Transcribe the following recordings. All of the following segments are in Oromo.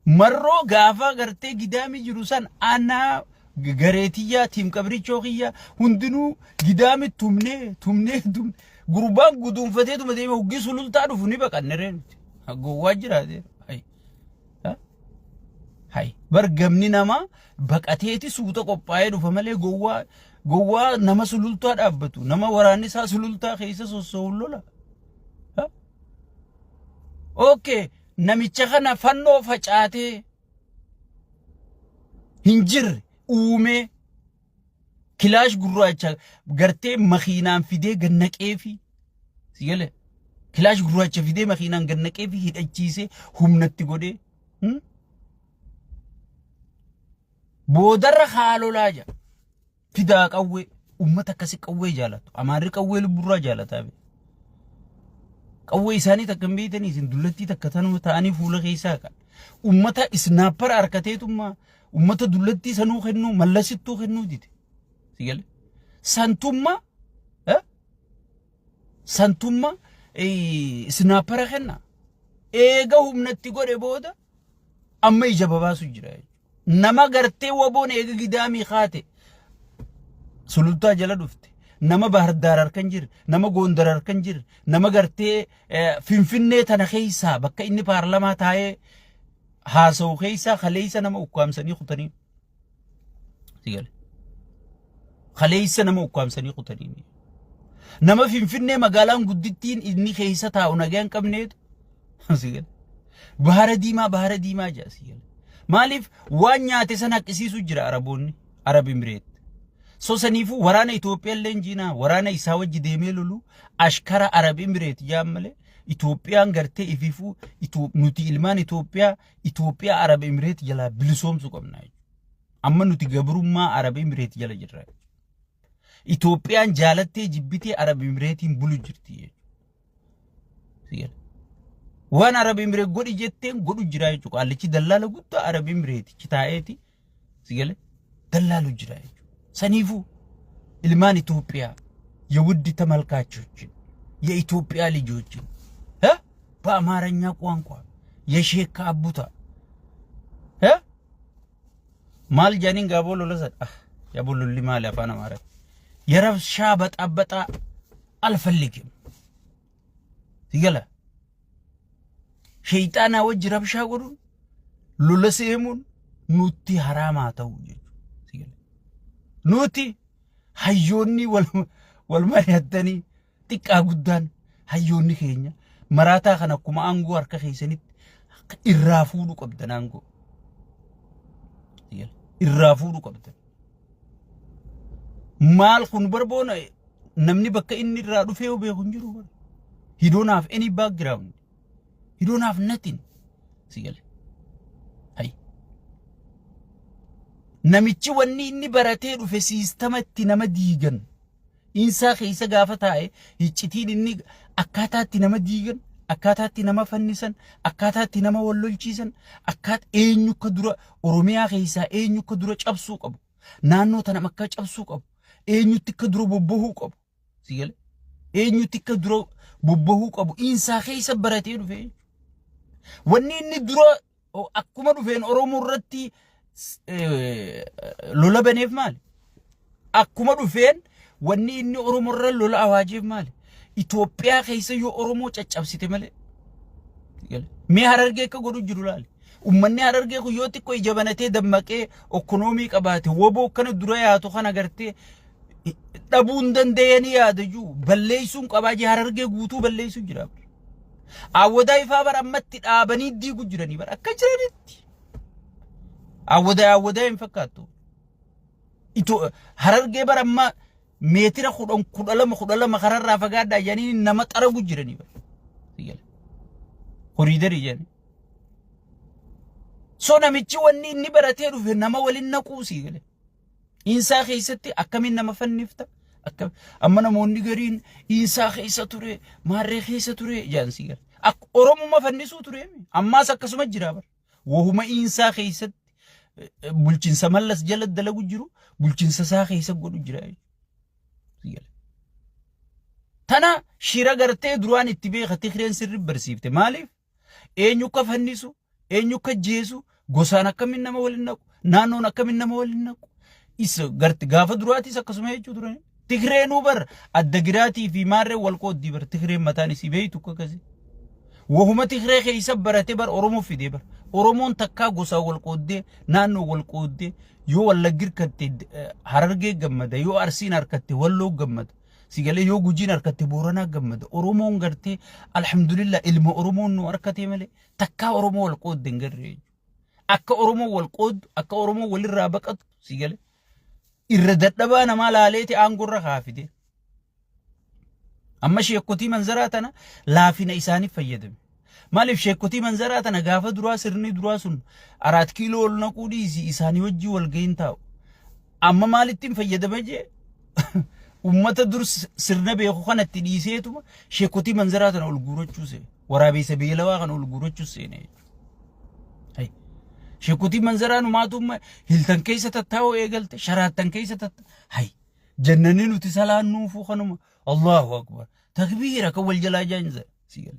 marroo gaafa gartee gidaami jiru san ana gareetiyyaa tiim qabrichoo kiyya hundinuu gidaami tumne gurbaan guduunfatee tuma deema huggi sulultaa dhufu ni baqannere nuti gowwaa jiraate hay bargamni nama baqateeti suuta qophaa'ee dhufa malee gowwaa nama sulultaa dhaabbatu nama waraanni isaa sulultaa keessa sossoo'uun lola okay namicha kana fannoo facaatee hin jirre uume kilaash gurraacha gartee makiinaan fidee gannaqeefi sigale kilaash gurraacha fidee makiinaan gannaqeefi hidhachiisee humnatti godhee boodarra haalolaa jaa fidaa qawwee ummata akkasi qawwee jaalatu amaarri qawwee lubburraa jaalataa qawwee isaanii takka hin beekanii isin dullattii takka tanuma ta'anii fuula keessaa kan ummata isnaappara harkateetummaa ummata dullattii sanuu kennu mallasittuu kennuu dite sigale santumma isnaappara kenna eega humnatti godhe booda amma ija babaasu jira nama gartee waboon eega gidaamii kaate sulultaa jala dhufte nama Bahardar harkan jir nama Gondar harkan jir nama gartee Finfinnee tana keessa bakka inni paarlamaa taa'ee haasa'u keessa khaleessa nama ukkaamsanii qutanii sigale khaleessa nama ukkaamsanii qutanii nama Finfinnee magaalaan guddittiin inni keessa taa'u nagaan qabneetu sigale bahara diimaa jaa sigale maaliif waan nyaate sana haqqisiisu jira araboonni Arab Emirates so sanifu waraana Itoophiyaa leenjina waraana isaa wajji deemee lolu ashkara Arab Emirates jaamale Itoophiyaan gartee ififu nuti ilmaan Itoophiyaa Arab Emirates jala bilisoomsu qabna amma nuti gabrummaa Arab Emirates jala jirra Itoophiyaan jaalattee jibbitee Arab Emiratesin bulu jirti waan Arab Emirates godhi jetteen godhu jira jechuudha allichi dallaala guddaa Arab Emirates kitaa'eeti sigale dallaalu jira sanifu ilmaan Itoophiyaa የውድ ተመልካቾችን የኢትዮጵያ ልጆችን በአማርኛ ቋንቋ የሼካ አቡታ ማል ጃኒን ጋቦሎ ለሰጣ ያቦሉሊ ማል አፋና ማረ የረብሻ በጣበጣ አልፈልግም ሲገለ ሸይጣና ወጅ ረብሻ ጎዱ ሉለሰሙን ኑቲ ሐራማ ተው ሲገለ ኑቲ hayyoonni wal mari'atanii xiqqaa guddaan hayyoonni keenya maraataa kana akkuma aangoo harka keessanitti irraa fuudhu qabdan aangoo irraa fuudhu qabdan maal kun barboona namni bakka inni irraa dhufee beeku hin jiru he don't have any background he don't have nothing sigale namichi wanni inni baratee dhufe siistamatti nama diigan insa keessa gaafa taa'e hiccitiin inni akkaataatti nama diigan akkaataatti nama fannisan akkaataatti nama wallolchiisan akkaat eenyu ka dura Oromiyaa keessa eenyu ka dura cabsuu qabu naannoo tana makka cabsuu qabu eenyutti ka dura bobbahuu qabu sigale eenyutti ka dura bobbahuu qabu insa keessa baratee dhufe wanni inni dura akkuma dhufeen Oromoo irratti lola baneef maali akkuma dhufeen wanni inni Oromoo irra lola awaajeef maali Itoophiyaa keessa yoo Oromoo caccabsite malee mee Harargee akka godhu jiru laali ummanni Harargee ku yoo xiqqoo ijabanatee dammaqee ekonomii qabaate woboo kana dura yaatu kana gartee dhabuun danda'anii yaadaju balleessuun qabaaje Harargee guutuu balleessuu jira awwadaa ifaa bar ammatti dhaabanii diigu jiranii bar akka jiranitti awwadaa hin fakkaatu Harargee bar amma meetira kudhalama kararraa fagaadhaa yaanii nama xaragu jiranii bar horiidari jedhani so namichi wanni inni baratee dhufe nama waliin naquusi gale insaa keessatti akkamiin nama fannifta akkam amma namoonni gariin insaa keessa ture maarree keessa ture jaansi gale akka Oromuma fannisuu ture ammaas akkasuma jira bar wahuma insaa keessatti bulchiinsa mallas jala dalagu jiru bulchiinsa isaa keessa godhu jira tana shira gartee duraan itti beeka Tigreen sirri barsiifte maaliif eenyu ka fannisu eenyu ka jeesu gosaan akkamiin nama waliin naqu naannoon akkamiin nama waliin naqu isa garti gaafa duraatis akkasuma jechuu turan Tigreenuu bar adda giraatii fi maarree wal qooddii bar Tigreen mataan isii beeytu akkasii wahuma Tigree keessa barate bar Oromoo fidee bar Oromoon takkaa gosaa wal qooddee naannoo wal qooddee yoo Wallaggi harkatte Harargee gammada yoo Arsiin harkatte Walloo gammada sigalee yoo Gujiin harkatte Booranaa gammada Oromoon gartee alhamdulillah ilma Oromoon nu harkatee malee takkaa Oromoo wal qooddee hin garree akka Oromoo wal qooddu akka Oromoo walirraa baqatu sigalee irra dadhabaa namaa laaleeti aangorra kaafite amma sheekotii manzaraa tana laafina isaaniif fayyadame maaliif sheekotii manzaraa tana gaafa duraa sirni duraa sun 4 kiiloo ol naquu dhiisi isaanii wajjii wal gahin taa'u amma maalittiin fayyadame jee ummata dur sirna beeku kanatti dhiiseetuma sheekotii manzaraa tana ol guurachuu see waraabeessa beelawaa kana ol guurachuu seene sheekotii manzaraa numaatummaa hiltan keessa tattaa'oo eegalte sharaattan keessa hay jannanii nuti salaannuufuu kanuma Allahu akbar takbiira kan wal jalaa jaanza sigale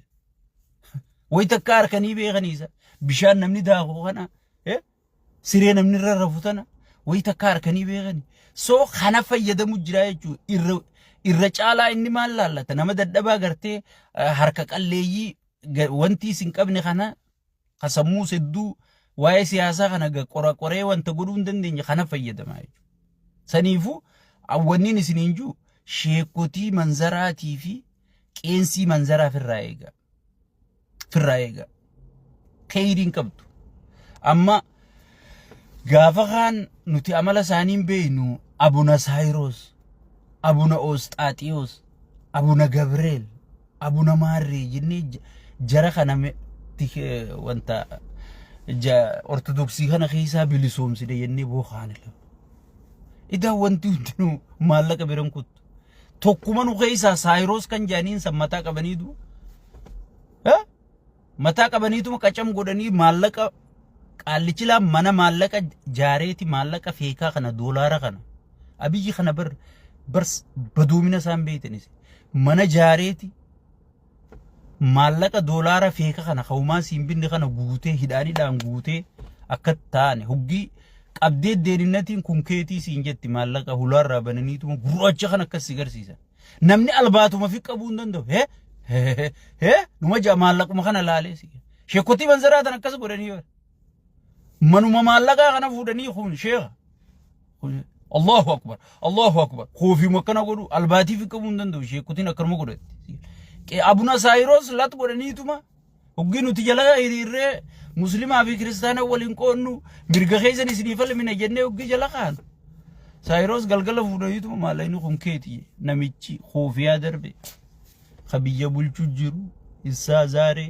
way takka harkanii beekaniisa bishaan namni daakuu kana siree namni irra rafu tana way takka harkanii beekani soo kana fayyadamu jira jechuu irra caalaa inni maal laallata nama dadhabaa gartee harka qalleeyyii wanti isin qabne kana qasammuu sedduu waa'ee siyaasaa kana qoree wanta godhuu hin dandeenye kana fayyadamaa jechuudha. Saniifuu awwanniin isiniin jiru sheekotii manzaraatii fi qeensii manzaraa firraa eega. Firraa eega. Kheyriin qabdu. Amma gaafa kaan nuti amala isaaniin beeynu Abuna Saayiroos, Abuna Oosxaaxiyoos, Abuna Gabreel, Abuna Maarree jennee jara kana wanta ortodoksii kana keessaa bilisoomsine jennee bookaanila. Idaa wanti hundinuu maallaqa biran kuttu. Tokkuma nu keessaa Saayiroos kan jaaniin san mataa qabaniitu. Mataa qabaniituma qacam godhanii maallaqa qaallichilaa mana maallaqa jaareeti maallaqa feekaa kana doolaara kana. Abiyyi kana bar badoomina isaan beeytanis. Mana jaareeti maallaqa doolaara feeka kana hawmaa siin binne kana guutee hidhaaniidhaan guutee akka taane huggii qabdee deelinnatiin kun keetii siin jetti maallaqa hulaarraa bananiituma gurraacha kan akkas sigarsiisan namni albaatuma fi qabuu hin danda'u numa jaa maallaquma kana laalee si sheekotii manzaraa tan akkas godhanii yoo manuma maallaqaa kana fuudhanii kun sheeka Allahu akbar khoofii makkana godhu albaatii fi qabuu hin danda'u sheekotiin akkanuma godhatti Abuna Saayiroos lat godhaniituma hoggi nuti jala hiriirree muslimaa fi kiristaana waliin qoonnu mirga keessan isinii falmina jennee hoggi jala kaan Saayiroos galgala fuudhaniituma maallaqni kun keetii namichi khoofiyaa darbe kabiyya bulchuu jiru isaa zaare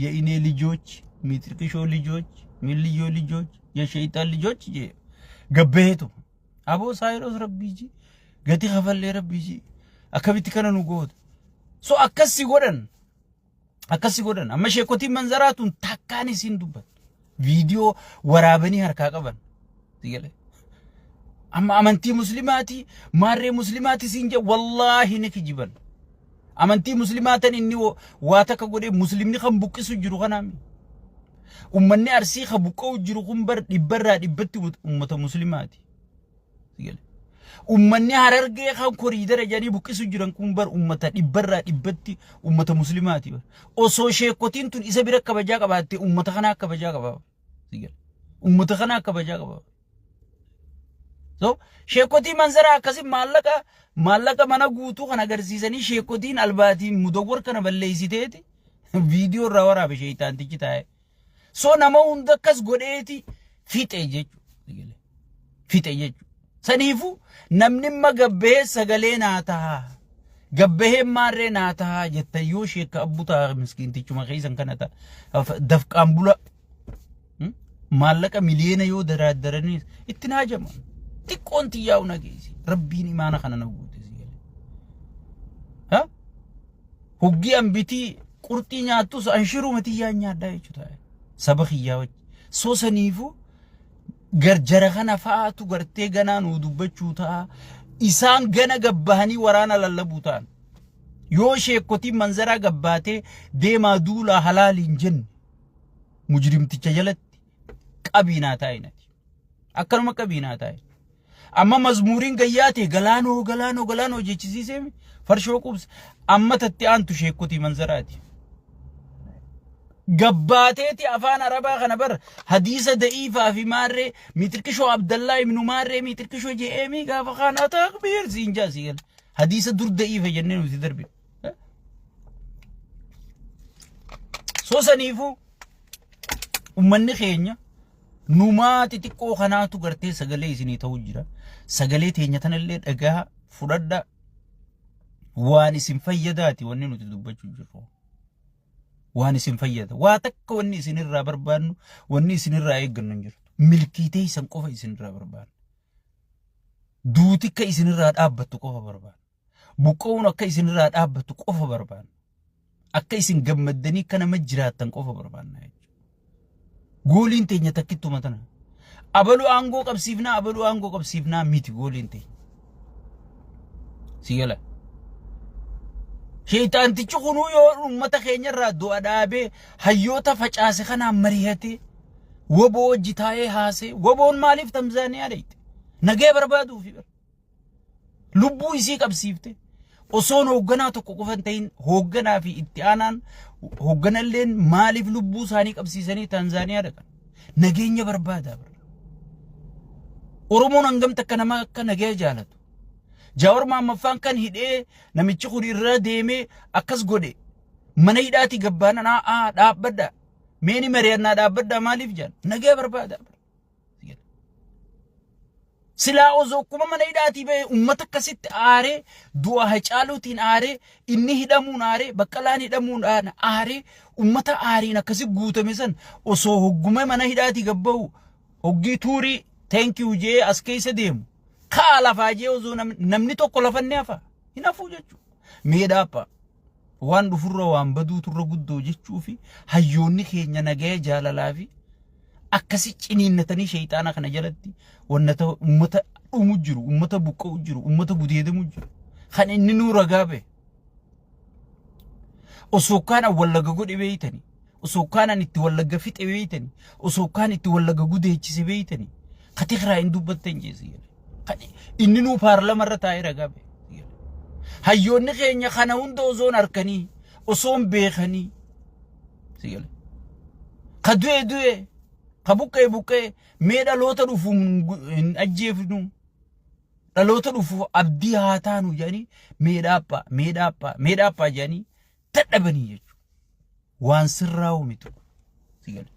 የእኔ ልጆች ሚጥርቅሾ ልጆች ሚልዮ ልጆች የሸይጣን ልጆች ገበሄቱ አቦ ሳይሮስ ረቢጂ ገቲ ከፈለ ረቢጂ አከቢት ከነኑ ጎት ሶ አከሲ ጎደን amma sheekotii manzaraatuun takkaan isin dubbat viidiyoo waraabanii harkaa qaban sigale amma amantii muslimaati maarree muslimaati isin je wallahi ni kijiban amantii muslimaatan inni waa takka godhe muslimni kan buqqisu jiru kanaami ummanni arsii ka buqqa'u jiru kun bar dhibbarraa dhibbatti ummata muslimaati sigale ummanni harargee kan koriidara jedhanii buqqisu jiran kun bar ummata dhibbarraa dhibbatti ummata muslimaati bar osoo sheekotiin tun isa bira kabajaa qabaatte ummata kana kabajaa qabaa sigale ummata kana kabajaa qabaa so sheekotii manzara akkasi maallaqa mana guutuu kana agarsiisanii sheekotiin albaatiin mudawwar kana balleessiteeti viidiyoo irraa waraabe sheeytaantichi taa'e so nama hunda akkas godheeti fixe jechuudha saniifu namni magabbee sagalee naataa gabbee maarree naataa jettayoo sheeka abbutaa miskiintichuma keessan kana ta'a dafqaan bula maallaqa miliyoona yoo daraaddaranii itti naajaman xiqqoon xiyyaa'u nageessi rabbiin imaana kana na guute hoggi ambitii qurxii nyaattus anshiruma xiyyaa nyaaddaa jechuudha saba xiyyaa wajji soo saniifu garjara kana fa'aatu gartee ganaan dubbachuu ta'a isaan gana gabbahanii waraana lallabuu ta'an yoo sheekotiin manzaraa gabbaatee deemaa duulaa halaaliin jenne mujrimticha jalatti qabina taa'inati akkanuma qabina taa'in amma mazmuuriin gayyaate galaanoo jechisiisee farshoo qubs amma tatti aantu sheekuti manzaraati gabbateeti afaan arabaa kana bar hadiisa da'iifaa fi maarree mitirkishoo abdallaa ibnu maarree mitirkishoo je'eemii gaafa kana takbiir siinjaa sigal hadiisa dur da'iifa jennee nuti darbe sosaniifu ummanni keenya numaa xixiqqoo kanaatu gartee sagalee isinii ta'uu jira sagalee teenya tanallee dhagaa fudhadha waan isin fayyadaati wanni nuti dubbachuu jirru waan isin fayyada waa takka wanni isinirraa barbaannu wanni isinirraa eeggannu jirtu milkiitee isan qofa isinirraa barbaannu duutikka isinirraa dhaabbattu qofa barbaannu buqqoon akka isinirraa dhaabbattu qofa barbaannu akka isin gammaddanii kana ma jiraattan qofa barbaanna gooliin teenya takkittuma tana abaluu aangoo qabsiifnaa miti gooliin teenya sigala shaytaantichi kunuu yoo ummata keenyarraa du'a dhaabee hayyoota facaase kanaan marihate woboo wajji taa'ee haasee woboon maaliif Tanzaaniyaa dhayte nagee barbaaduufi lubbuu isii qabsiifte osoon hoogganaa tokko qofan ta'in hoogganaa fi itti aanaan hoogganalleen maaliif lubbuu isaanii qabsiisanii Tanzaaniyaa dhaqan nageenya barbaadaa Oromoon hangam takka nama akka nagee jaalatu Jawaar Mahamaffaan kan hidhee namichi kun irra deemee akkas godhe mana hidhaati gabbaana dhaabbadha meeni mari'annaa dhaabbadha maaliif jaan nagee barbaadaa silaa osoo kuma mana hidhaati ba'e ummata akkasitti aaree du'a Hacaaluutiin aaree inni hidhamuun aaree Baqqalaan hidhamuun aaree ummata aariin akkasi guutame san osoo hogguma mana hidhaati gabbaa'u hoggii tuurii thank you jee as keessa deemu kaa lafaa jee osoo namni tokko lafanne hafa hin hafuu jechuudha meedhaapha waan dhufurra waan baduu turra guddoo jechuu fi hayyoonni keenya nagaya jaalalaa fi akkasi ciniinnatanii shayxaana kana jalatti wannata ummata dhumu jiru ummata buqqa'u jiru ummata gudeedamu jiru kan inni nuu ragaa ba'e osoo kaan wallaga godhe beeytanii osoo kaan itti wallaga fixe beeytanii osoo kaan itti wallaga gudeechise beeytanii kati kiraa hin dubbattan jeesi inni nuu paarlama irra taa'ee ragaa ba'e hayyoonni keenya kana hunda osoon arkanii osoon beekanii sigale ka du'e ka buqqee mee dhaloota dhufu hin ajjeefnu dhaloota dhufu abdii haa taanu jedhanii meedhaaphaa jedhanii dadhabanii jechuudha waan sirraa'u miti sigale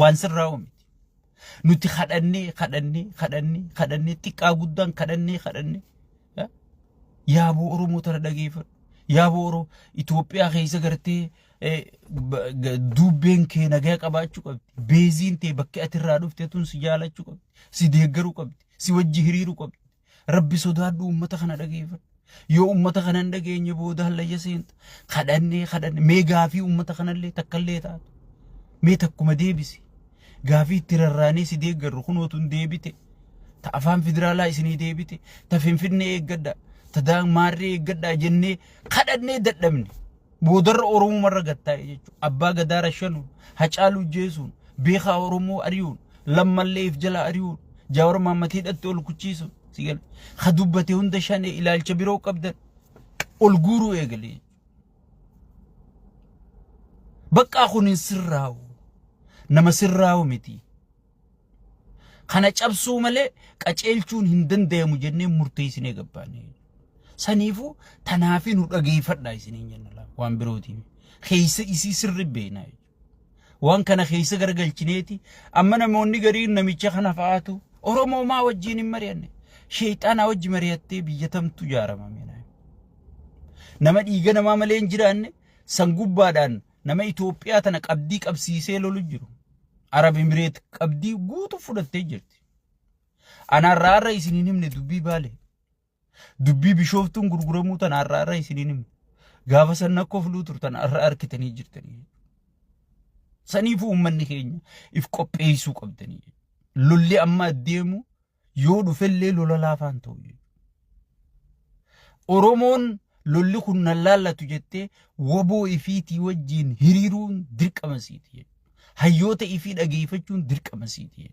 waan sirraa'u miti nuti kadhannee xiqqaa guddaan kadhannee yaaboo Oromoo tana dhageeffadhu yaaboo Oromoo Itoophiyaa keessa gartee dubbeen kee nagaa qabaachuu qabdi beeziin tee bakki ati irraa dhufte tun si jaalachuu qabdi si deeggaruu qabdi si wajji hiriiruu qabdi rabbi sodaadhu ummata kana dhageeffadhu yoo ummata kana hin dhageenye booda hallayya seenta kadhannee mee gaafii ummata kanallee takkallee taatu mee takkuma deebisi gaafii itti rarraanee si deeggarru kunootu hin deebite ta afaan federaalaa isinii deebite ta Finfinnee eeggadha ta Maarree eeggadha jennee kadhannee dadhabne boodarra Oromoo marra gattaa'e jechuudha abbaa gadaa rashanu Hacaaluu jeesuun beekaa Oromoo ari'uun lammallee if jala ari'uun Jawaar Mahammatii hidhatte ol kuchiisuun sigal ka dubbate hunda shanee ilaalcha biroo qabdan ol guuruu eegalee baqqaa kun hin sirraa'u nama sirraa'u miti kana cabsuu malee qaceelchuun hin danda'amu jennee murteessinee gabbaanee saniifu tanaafi nu dhageeffadhaa isiniin jenna waan birootiin keessa isii sirri beeknaa waan kana keessa gargalchineeti amma namoonni gariin namicha kana fa'aatu Oromoo maa wajjin hin mari'anne shayxaana wajji mari'attee biyya tamtu jaaramame nama dhiiga namaa malee hin jiraanne sangubbaadhaan nama Itoophiyaa tana qabdii qabsiisee lolu jiru Arab Emireet qabdii guutuu fudhattee jirti anaarraa isiniin himne dubbii baale dubbii bishooftuun gurguramuu tanaarraa isiniin himne gaafa san akka of luutur tanaarraa arkitanii jirtanii saniifuu ummanni keenya if qopheessuu qabdanii lolli amma adeemu yoo dhufellee lola laafaan ta'u Oromoon lolli kun nan laallatu jettee woboo ifiitii wajjiin hiriiruun dirqama siiti hayyoota ifii dhageeffachuun dirqama siiti.